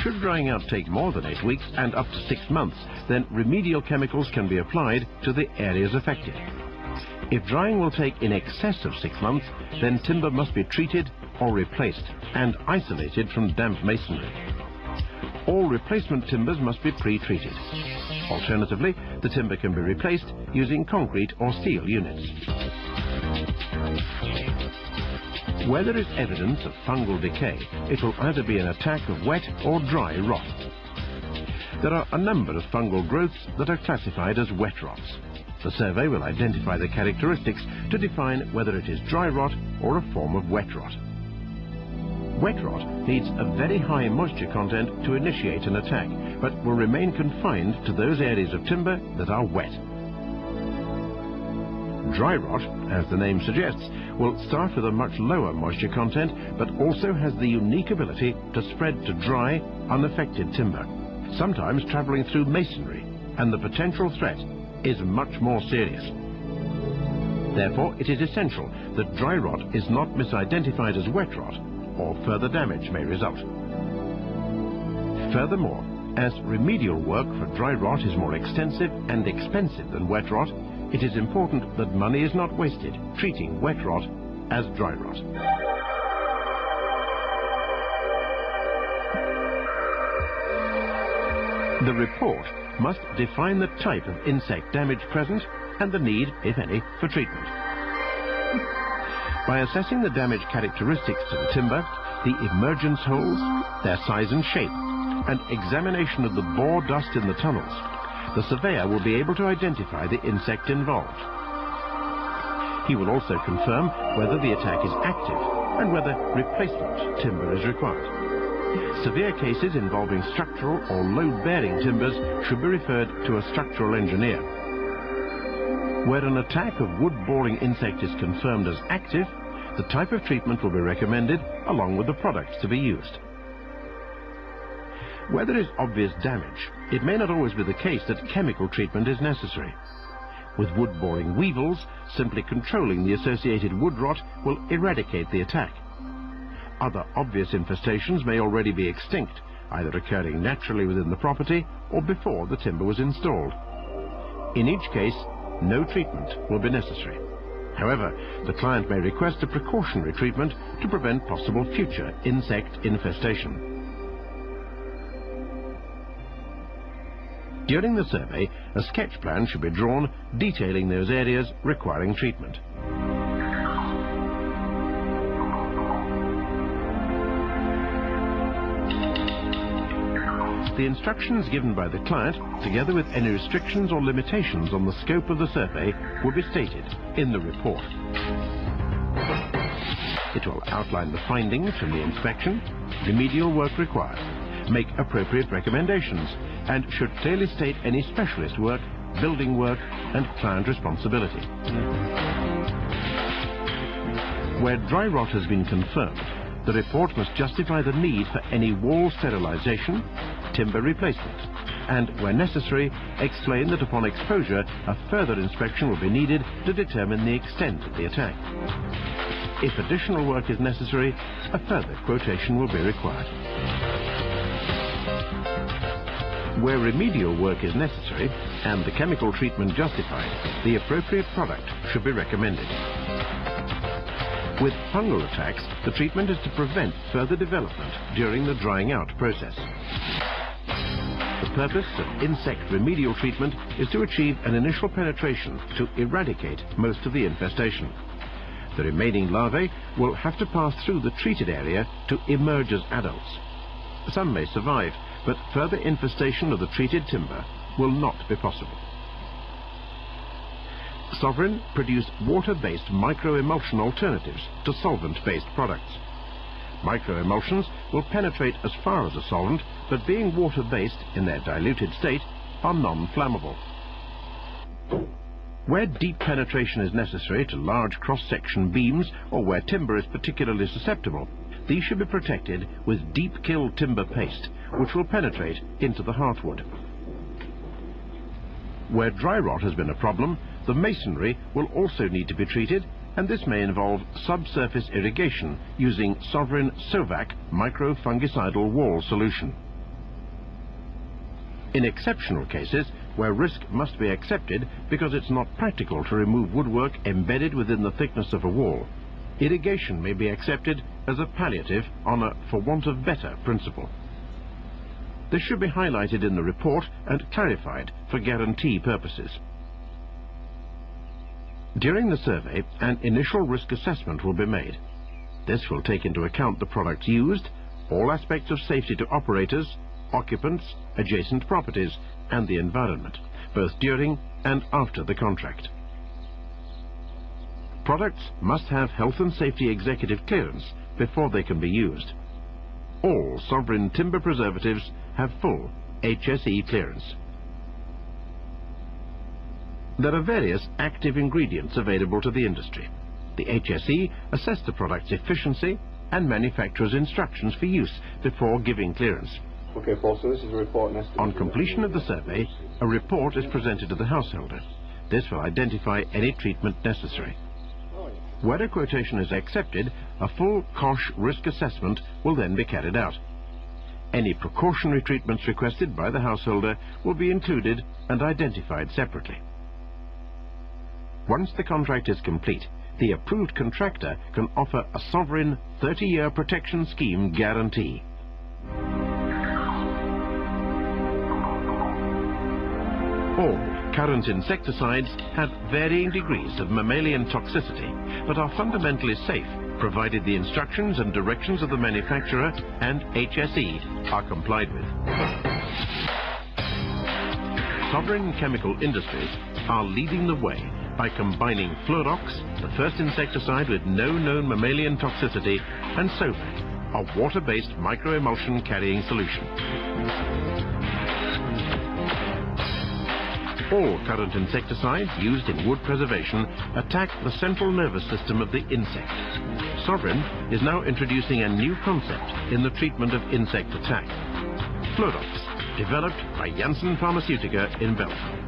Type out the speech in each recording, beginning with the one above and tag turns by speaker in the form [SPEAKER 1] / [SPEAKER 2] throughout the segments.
[SPEAKER 1] should drying out take more than 8 weeks and up to 6 months, then remedial chemicals can be applied to the areas affected. If drying will take in excess of 6 months, then timber must be treated or replaced and isolated from damp masonry. All replacement timbers must be pre-treated. Alternatively, the timber can be replaced using concrete or steel units. Where there is evidence of fungal decay, it will either be an attack of wet or dry rot. There are a number of fungal growths that are classified as wet rots. The survey will identify the characteristics to define whether it is dry rot or a form of wet rot. Wet rot needs a very high moisture content to initiate an attack, but will remain confined to those areas of timber that are wet. Dry rot, as the name suggests, will start with a much lower moisture content, but also has the unique ability to spread to dry, unaffected timber, sometimes traveling through masonry, and the potential threat is much more serious. Therefore, it is essential that dry rot is not misidentified as wet rot, or further damage may result. Furthermore, as remedial work for dry rot is more extensive and expensive than wet rot, it is important that money is not wasted treating wet rot as dry rot. The report must define the type of insect damage present and the need, if any, for treatment. By assessing the damage characteristics to the timber, the emergence holes, their size and shape, and examination of the bore dust in the tunnels, the surveyor will be able to identify the insect involved. He will also confirm whether the attack is active and whether replacement timber is required. Severe cases involving structural or load-bearing timbers should be referred to a structural engineer. Where an attack of wood-boring insect is confirmed as active, the type of treatment will be recommended along with the products to be used. Where there is obvious damage, it may not always be the case that chemical treatment is necessary. With wood-boring weevils, simply controlling the associated wood rot will eradicate the attack. Other obvious infestations may already be extinct, either occurring naturally within the property or before the timber was installed. In each case, no treatment will be necessary. However, the client may request a precautionary treatment to prevent possible future insect infestation. During the survey, a sketch plan should be drawn detailing those areas requiring treatment. The instructions given by the client, together with any restrictions or limitations on the scope of the survey, will be stated in the report. It will outline the findings from the inspection, remedial work required, make appropriate recommendations, and should clearly state any specialist work, building work, and client responsibility. Where dry rot has been confirmed, the report must justify the need for any wall sterilization, timber replacement, and, where necessary, explain that upon exposure, a further inspection will be needed to determine the extent of the attack. If additional work is necessary, a further quotation will be required. Where remedial work is necessary and the chemical treatment justified, the appropriate product should be recommended. With fungal attacks, the treatment is to prevent further development during the drying out process. The purpose of insect remedial treatment is to achieve an initial penetration to eradicate most of the infestation. The remaining larvae will have to pass through the treated area to emerge as adults. Some may survive, but further infestation of the treated timber will not be possible. Sovereign produced water-based microemulsion alternatives to solvent-based products. Microemulsions will penetrate as far as a solvent, but being water-based in their diluted state, are non-flammable. Where deep penetration is necessary to large cross-section beams or where timber is particularly susceptible, these should be protected with deep-kill timber paste, which will penetrate into the heartwood. Where dry rot has been a problem, the masonry will also need to be treated, and this may involve subsurface irrigation using Sovereign Sovac microfungicidal wall solution. In exceptional cases, where risk must be accepted because it's not practical to remove woodwork embedded within the thickness of a wall, irrigation may be accepted as a palliative on a for want of better principle. This should be highlighted in the report and clarified for guarantee purposes. During the survey, an initial risk assessment will be made. This will take into account the products used, all aspects of safety to operators, occupants, adjacent properties, and the environment, both during and after the contract. Products must have Health and Safety Executive clearance before they can be used. All sovereign timber preservatives have full HSE clearance. There are various active ingredients available to the industry. The HSE assess the product's efficiency and manufacturer's instructions for use before giving clearance.
[SPEAKER 2] Okay, Paul, so this is a report and estimate.
[SPEAKER 1] On completion of the survey, a report is presented to the householder. This will identify any treatment necessary. Where a quotation is accepted, a full COSH risk assessment will then be carried out. Any precautionary treatments requested by the householder will be included and identified separately. Once the contract is complete, the approved contractor can offer a sovereign 30-year protection scheme guarantee. All current insecticides have varying degrees of mammalian toxicity, but are fundamentally safe, provided the instructions and directions of the manufacturer and HSE are complied with. Sovereign chemical industries are leading the way by combining Fluorox, the first insecticide with no known mammalian toxicity, and Sovac, a water-based microemulsion carrying solution. All current insecticides used in wood preservation attack the central nervous system of the insect. Sovereign is now introducing a new concept in the treatment of insect attack. Fluorox, developed by Janssen Pharmaceutica in Belgium.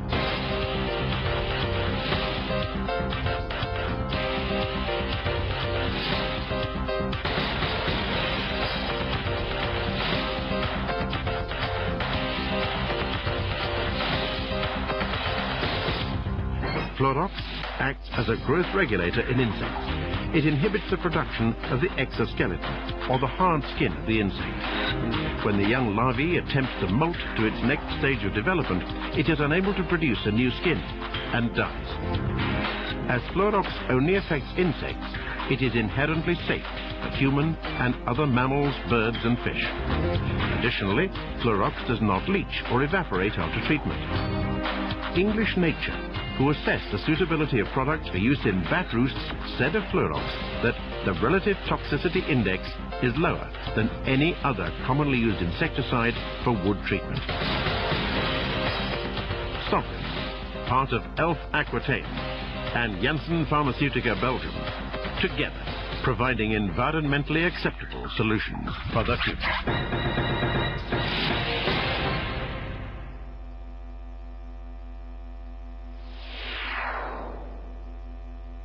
[SPEAKER 1] Fluorox acts as a growth regulator in insects. It inhibits the production of the exoskeleton, or the hard skin of the insect. When the young larvae attempt to molt to its next stage of development, it is unable to produce a new skin and dies. As Fluorox only affects insects, it is inherently safe for human and other mammals, birds and fish. Additionally, Fluorox does not leach or evaporate after treatment. English Nature, who assessed the suitability of products for use in bat roosts, said of Fluorox that the relative toxicity index is lower than any other commonly used insecticide for wood treatment. Sovereign, part of Elf Aquitaine and Janssen Pharmaceutica Belgium, together providing environmentally acceptable solutions for the future.